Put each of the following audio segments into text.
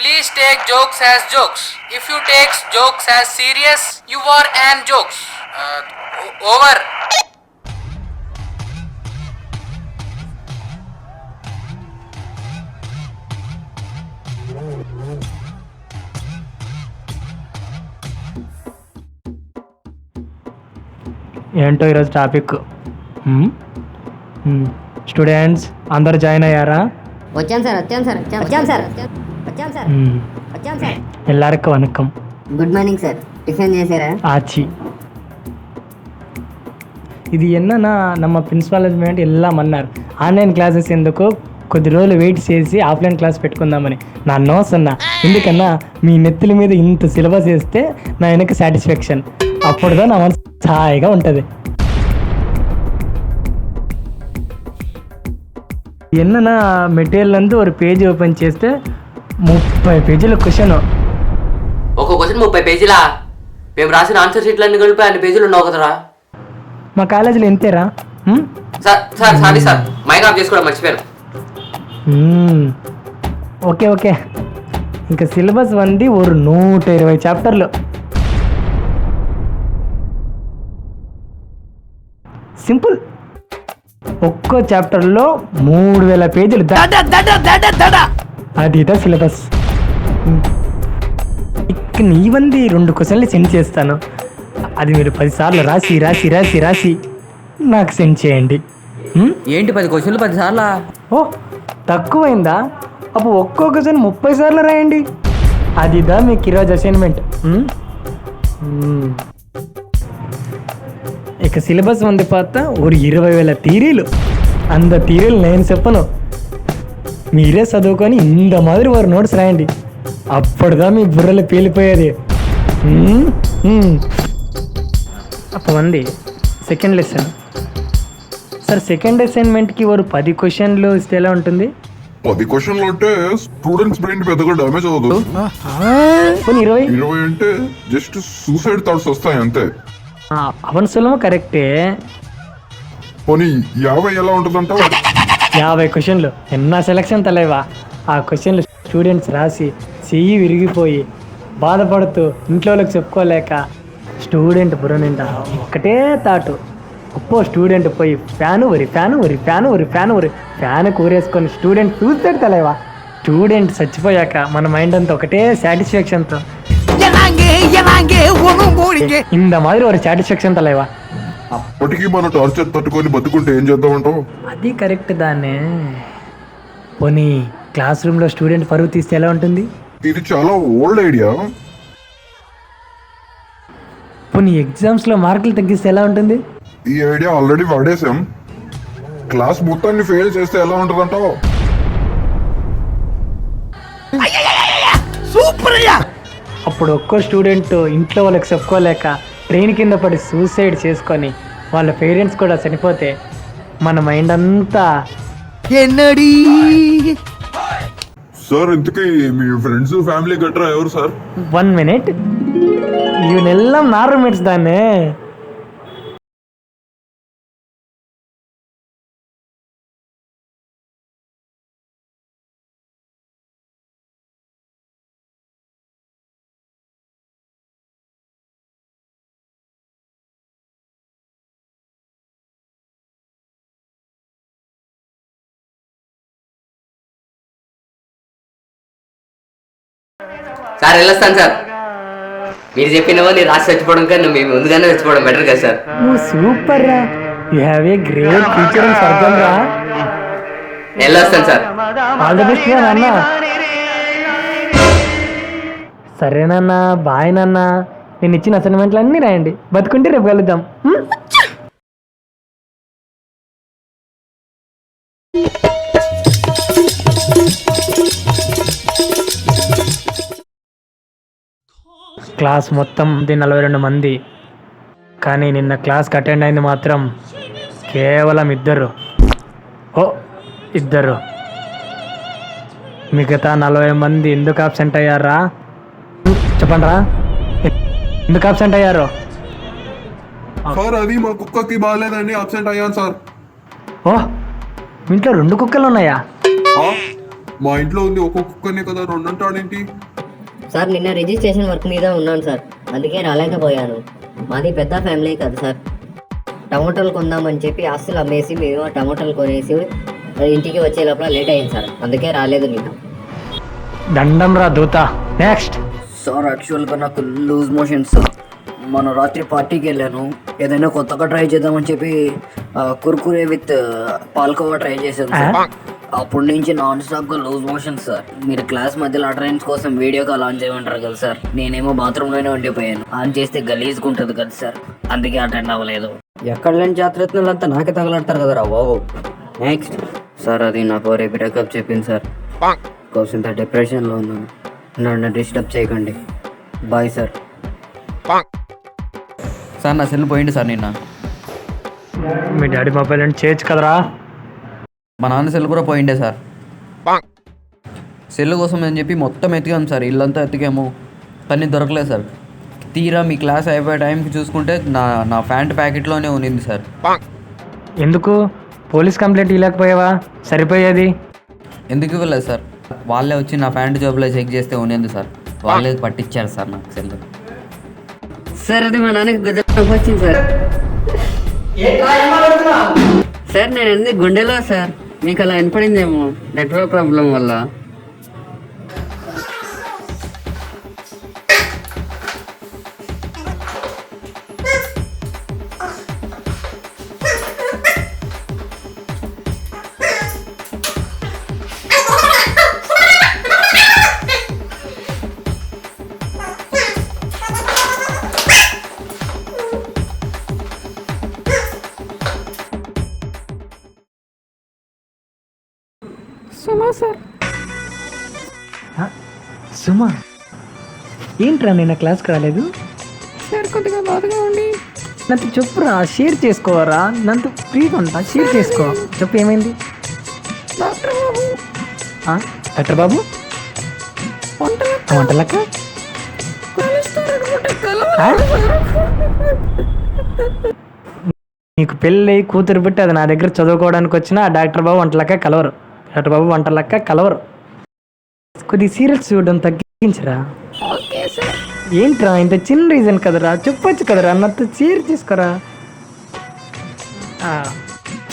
Please take jokes as jokes. If you take jokes as serious, you are an jokes. Over. ఏంటో ఈరోజు topic. Students అందరు join అయ్యారా? వచ్చాను sir. ఎల్లారికి వనకం. Good morning sir. టిఫిన్ చేశారా? ஆச்சி. ఇది என்னன்னா நம்ம ప్రిన్సిపాల్ ఎల్లాం అన్నారు. ఆన్లైన్ క్లాసెస్ ఎందుకు, కొద్ది రోజులు వెయిట్ చేసి ఆఫ్లైన్ క్లాస్ పెట్టుకుందామని. నా నోస్ అన్నా, ఎందుకన్నా మీ నెత్తుల మీద ఇంత సిలబస్ వేస్తే నా వెనక సాటిస్ఫాక్షన్. అప్పుడుదా నా మనసు హాయిగా ఉంటుంది. என்னன்னா మెటీరియల్ అందు ఒక పేజీ ఓపెన్ చేస్తే 30 పేజీల క్వశ్చన్. ఒక క్వశ్చన్ 30 పేజీలా? మేము రాసిన ఆన్సర్ షీట్లు అన్ని కలిపి అన్ని పేజీలు ఉన్నావు కదరా. మా కాలేజీలో ఎంతేరా? Sir sorry sir, mike off చేసుకోవడం మర్చిపోయాను. Okay okay. ఇంకా సిలబస్ వంది ఒక 120 చాప్టర్లు. సింపుల్. ఒక్కో చాప్టర్లో 3000 పేజీలు. అది ఇదా సిలబస్. ఇక నీవంది 2 క్వశ్చన్లు సెండ్ చేస్తాను. అది మీరు 10 సార్లు రాసి రాసి రాసి రాసి నాకు సెండ్ చేయండి. ఏంటి 10 క్వశ్చన్లు 10 సార్లా? ఓ తక్కువైందా? అప్పుడు ఒక్కో క్వశ్చన్ 30 సార్లు రాయండి. అదిదా మీకు ఈరోజు అసైన్మెంట్. ఇక సిలబస్ వంది పాత ఒక 20,000 థీరీలు. అంత థీరీలు నేను చెప్పను, మీరే చదువుకొని ఇంత మాదిరి వారు నోట్స్ రాయండి. అప్పుడుదా మీ బుర్రలు పేలిపోయేది. అప్పుడు వంది సెకండ్ లెసన్. సార్ సెకండ్ అసైన్మెంట్కి ఒక 10 క్వశ్చన్లు ఇస్తే ఎలా ఉంటుంది? 10 క్వశ్చన్లు అంటే స్టూడెంట్స్ బ్రెయిన్ పెద్దగా డ్యామేజ్ అవ్వదు. 20 అంటే జస్ట్ సూసైడ్ థాట్స్ వస్తాయి అంతే. అవన్ సులభం కరెక్టే. పోనీ 50 ఎలా ఉంటుందంటావు? 50 క్వశ్చన్లు ఎన్నా సెలక్షన్ తలేవా? ఆ క్వశ్చన్లు స్టూడెంట్స్ రాసి చెయ్యి విరిగిపోయి బాధపడుతూ ఇంట్లో వాళ్ళకి చెప్పుకోలేక స్టూడెంట్ బుర్ర నిండా ఒక్కటే తాటు. ఒక్కో స్టూడెంట్ పోయి ఫ్యాన్ కూరేసుకొని స్టూడెంట్ చూస్తాడు తలేవా. స్టూడెంట్ చచ్చిపోయాక మన మైండ్ అంతా ఒకటే సాటిస్ఫాక్షన్తో ఇంత మాదిరి ఒక సాటిస్ఫాక్షన్ తలేవా. అప్పటికి మన టార్చర్ తట్టుకొని బతుకుంటే ఏం చేద్దామంటావు? అది కరెక్ట్ దాన్నే. పోనీ క్లాస్ రూమ్లో స్టూడెంట్ పరువు తీస్తే ఎలా ఉంటుంది? ఇది చాలా ఓల్డ్ ఐడియా. పోనీ ఎగ్జామ్స్లో మార్కులు తగ్గిస్తే ఎలా ఉంటుంది? ఈ ఐడియా ఆల్రెడీ వాడేసాం. క్లాస్ మొత్తాన్ని ఫెయిల్ చేస్తే ఎలా ఉంటుందంటావు? అప్పుడు ఒక్కో స్టూడెంట్ ఇంట్లో వాళ్ళకి చెప్పుకోలేక ట్రైన్ కింద పడి సూసైడ్ చేసుకొని వాళ్ళ పేరెంట్స్ కూడా చనిపోతే మన మైండ్ అంతా సార్ ఇంతకీ మీ ఫ్రెండ్స్ ఫ్యామిలీ గట్రా ఎవరు సార్? 1 minute ఇవన్నెల్లం నా రూమ్మేట్స్ దాన్నే. సార్ వెళ్ళొస్తాను సార్. మీరు చెప్పినవో నేను రాసి చచ్చిపోవడం కన్నా మేము ముందుగానే చచ్చిపోవడం బెటర్ కదా సార్. నువ్వు సూపర్ రా. You have a great teacher అని స్వర్గం రా. వెళ్ళొస్తాను సార్. ఆల్ ది బెస్ట్ నాన్న. సరేనన్నా, బాయ్ నాన్న. నేను ఇచ్చిన అసైన్మెంట్లు అన్నీ రాయండి. బతుకుంటే రేపు కలుద్దాం. క్లాస్ మొత్తం 42 మంది, కానీ నిన్న క్లాస్కి అటెండ్ అయింది మాత్రం కేవలం 2. మిగతా 40 మంది ఎందుకు అబ్సెంట్ అయ్యారా? చెప్పండి రా, ఎందుకు అబ్సెంట్ అయ్యారు? సార్ అది మా కుక్కకి బాగాలేదండి, అబ్సెంట్ అయ్యాను సార్. ఓ, మీ ఇంట్లో 2 కుక్కలు ఉన్నాయా? మా ఇంట్లో ఉంది ఒక్కొక్క కుక్కనే కదా, రెండు అంటాడేంటి? సార్ నిన్న రిజిస్ట్రేషన్ వర్క్ మీద ఉన్నాను సార్, అందుకే రాలేకపోయాను. మాది పెద్ద ఫ్యామిలీ కదా సార్. టమోటాలు కొందామని చెప్పి ఆస్తులు అమ్మేసి మేము ఆ టమోటాలు కొనేసి ఇంటికి వచ్చే లోపల లేట్ అయింది సార్, అందుకే రాలేదు నిన్న. దండం రా దూత. నెక్స్ట్. సార్ యాక్చువల్గా నాకు లూజ్ మోషన్స్ సార్. మన రాత్రి పార్టీకి వెళ్ళాను, ఏదైనా కొత్తగా ట్రై చేద్దామని చెప్పి కుర్కురే విత్ పాల్కోవా ట్రై చేశాను సార్. అప్పటి నుంచి నాన్ స్టాప్గా లూజ్ మోషన్స్ సార్. మీరు క్లాస్ మధ్యలో అటెండెన్స్ కోసం వీడియో కాల్ ఆన్ చేయమంటారు కదా సార్, నేనేమో బాత్రూంలోనే ఉండిపోయాను. ఆన్ చేస్తే గలీజ్గా ఉంటుంది కదా సార్, అందుకే అటెండ్ అవ్వలేదు. ఎక్కడ లేని జాతరత్నాలు అంతా నాకే తగలడతారు కదరా బాబు. నెక్స్ట్ సార్, అది నాకు రేపు బ్రేకప్ చెప్పింది సార్. కొంత డిప్రెషన్లో ఉన్నాను, నన్ను డిస్టర్బ్ చేయకండి. Bye sir. సార్ నా సెల్ పోయింది సార్ నిన్న. మీ డాడీ మొబైల్ అంటే చేయొచ్చు కదరా. మా నాన్న సెల్ కూడా పోయిండే సార్. సెల్ కోసం అని చెప్పి మొత్తం ఎతికాము సార్, ఇల్లంతా ఎతికాము, కానీ దొరకలేదు సార్. తీరా మీ క్లాస్ అయిపోయే టైంకి చూసుకుంటే నా ప్యాంట్ ప్యాకెట్లోనే ఉన్నింది సార్. ఎందుకు పోలీస్ కంప్లైంట్ ఇవ్వలేకపోయావా? సరిపోయేది. ఎందుకు ఇవ్వలేదు సార్? వాళ్ళే వచ్చి నా ప్యాంట్ జోబులో చెక్ చేస్తే ఉన్నింది సార్, వాళ్ళే పట్టించారు సార్ నాకు సెల్. సార్ అది మా నాన్నకి గుర్తు వచ్చింది సార్. సార్ నేను ఎందుకు గుండెలో సార్, మీకు అలా వినపడిందేమో నెట్వర్క్ ప్రాబ్లం వల్ల. సుమా, ఏంట్రా నిన్న క్లాస్కి రాలేదు? సార్ కొద్దిగా బాధగా ఉండి. నాతో చెప్పురా, షేర్ చేసుకోవరా, నాతో ఫ్రీగా ఉంటా, షేర్ చేసుకో. చెప్పు ఏమైంది? డాక్టర్ బాబు డాక్టర్ బాబు వంటలక్క నీకు పెళ్ళి కూతురు పెట్టి అది నా దగ్గర చదువుకోవడానికి వచ్చిన ఆ డాక్టర్ బాబు వంటలక్క కలవరు. డాక్టర్ బాబు వంటలక్క కలవరు. కొద్దిగా సీరియల్స్ చూడడం తగ్గించరా. ఏంట్రా ఇంత చిన్న రీజన్ కదరా, చెప్పొచ్చు కదరా, నాతో షేర్ చేసుకోరా.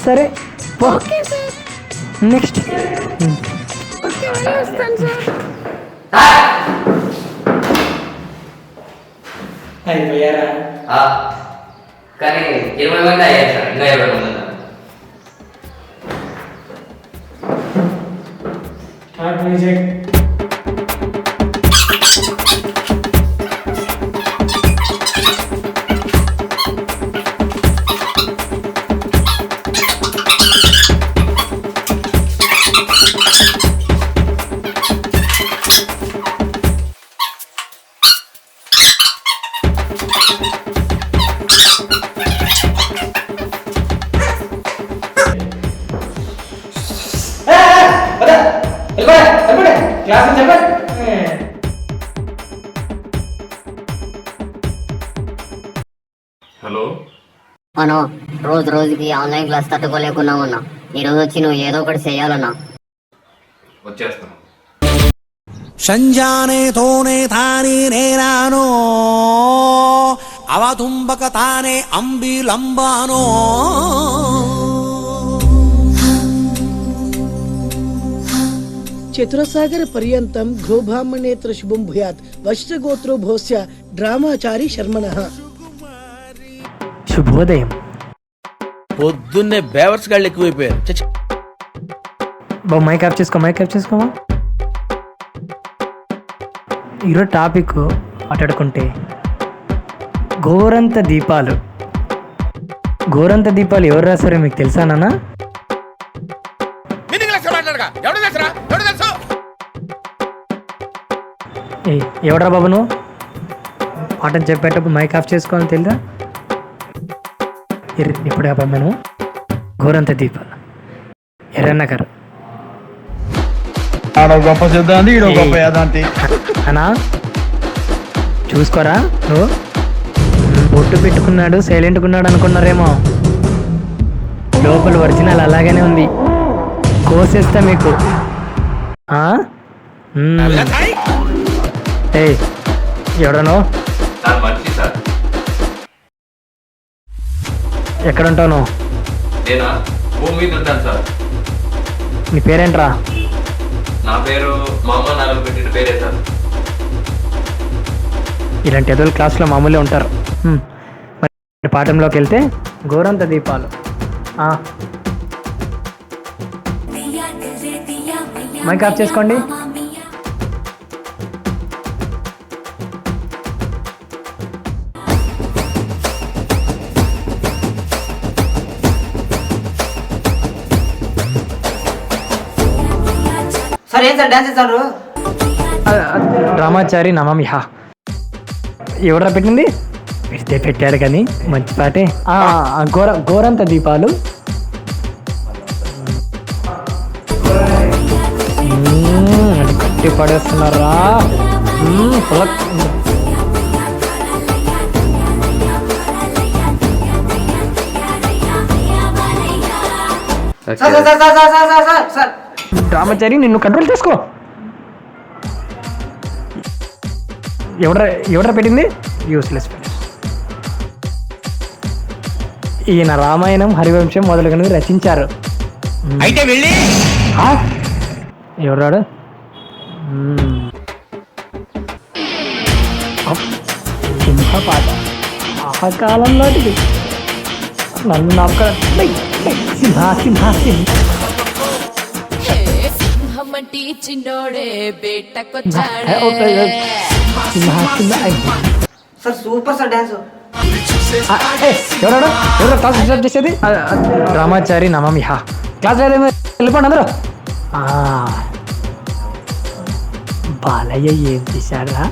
సరే పో. నెక్స్ట్. అయిపోయారా? కానీ 20 మంది అయ్యారు సార్, ఇంకా 20 మంది ఉన్నారు. హలో, మనం రోజు రోజుకి ఆన్లైన్ క్లాస్ తట్టుకోలేకున్నామన్నా, ఈరోజు వచ్చి నువ్వు ఏదో ఒకటి చేయాలన్నా. వచ్చేస్తాను. సంజానే తోనే తానే నేనానో అవతుంబక తానే అంబిలంబానో చతురసాగర పర్యంతం గోబ్రాహ్మణేత్ర శుభం భూయాత్ వశ్యగోత్రో భోస్య డ్రామాచారి శర్మణః. శుభోదయం. పొద్దున్నే బేవర్స్ గాళ్ళు ఎక్కువైపోయారు. బాబు మైక్ ఆఫ్ చేసుకో, మైక్ ఆఫ్ చేసుకోమా. ఈరోజు టాపిక్ మాట్లాడుకుంటే గోరంత దీపాలు. గోరంత దీపాలు ఎవరు రాశారో మీకు తెలుసా నాన్న? ఎవడరా బాబు నువ్వు? పాఠం చెప్పేటప్పుడు మైక్ ఆఫ్ చేసుకోవాలని తెలుదా? ఇప్పుడు మనం గోరంత దీపాలు ఎర్రన్న గారు గొప్ప సిద్ధాంతి, ఈడో గొప్ప యాదాంతి అనా చూసుకోరా. నువ్వు బొట్టు పెట్టుకున్నాడు, సైలెంట్గా ఉన్నాడు అనుకున్నారేమో, లోపల ఒరిజినల్ అలాగనే ఉంది. కోసేస్తా మీకు. ఏయ్ ఎవడను సార్ మంచి సార్. ఎక్కడ ఉంటావు నువ్వు? నేనా భూమి మీద ఉంటాను సార్. నీ పేరేంట్రా? నా పేరు మా అమ్మ నాన్న పెట్టిన పేరే సార్. ఇలాంటి ఎదురు క్లాస్లో మామూలే ఉంటారు. మరి పాఠంలోకి వెళ్తే గోరంత దీపాలు. మైక్ ఆఫ్ చేసుకోండి. సార్ ఏం సార్ డాన్స్ చేస్తారు? రామాచారి నమామి హా. ఎవడరా పెట్టింది? పెడితే పెట్టాడు కానీ మంచి పాటే. గోరంత దీపాలు. అది కట్టి పడేస్తున్నారా? రామాచారి నిన్ను కంట్రోల్ చేసుకో. ఎవడరా పెట్టింది? యూస్లెస్. ఈయన రామాయణం హరివంశం మొదలుగునవి రచించారు. అయితే వెళ్ళి ఎవరాడు? సింహపాట ఆ కాలంలోటిది. నన్ను నమ్మక సింహ సింహ సింహ సార్ సూపర్ సార్ డాన్స్. ఎవరాడు? ఎవరో క్లాస్ డిస్టర్బ్ చేసేది? రామాచారి నమామి హా. క్లాస్ వెళ్ళిపోండి అందరూ. బాలయ్య ఏం చేశారా?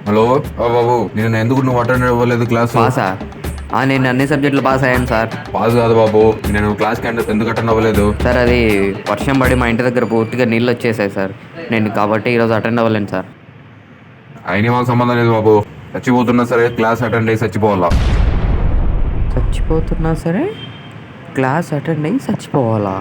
హలో బాబు, నేను ఎందుకు నువ్వు అటెండ్ అవ్వలేదు క్లాస్? పాసా? నేను అన్ని సబ్జెక్టులు పాస్ అయ్యాను సార్. పాస్ కాదు బాబు, నేను క్లాస్కి ఎందుకు అటెండ్ అవ్వలేదు? సార్ అది వర్షం పడి మా ఇంటి దగ్గర పూర్తిగా నీళ్ళు వచ్చేసాయి సార్. నేను కాబట్టి ఈరోజు అటెండ్ అవ్వలేను సార్. అయినా మాకు సంబంధం లేదు బాబు. చచ్చిపోతున్నా సరే క్లాస్ అటెండ్ అయ్యి చచ్చిపోవాలా? చచ్చిపోతున్నా సరే క్లాస్ అటెండ్ అయ్యి చచ్చిపోవాలా?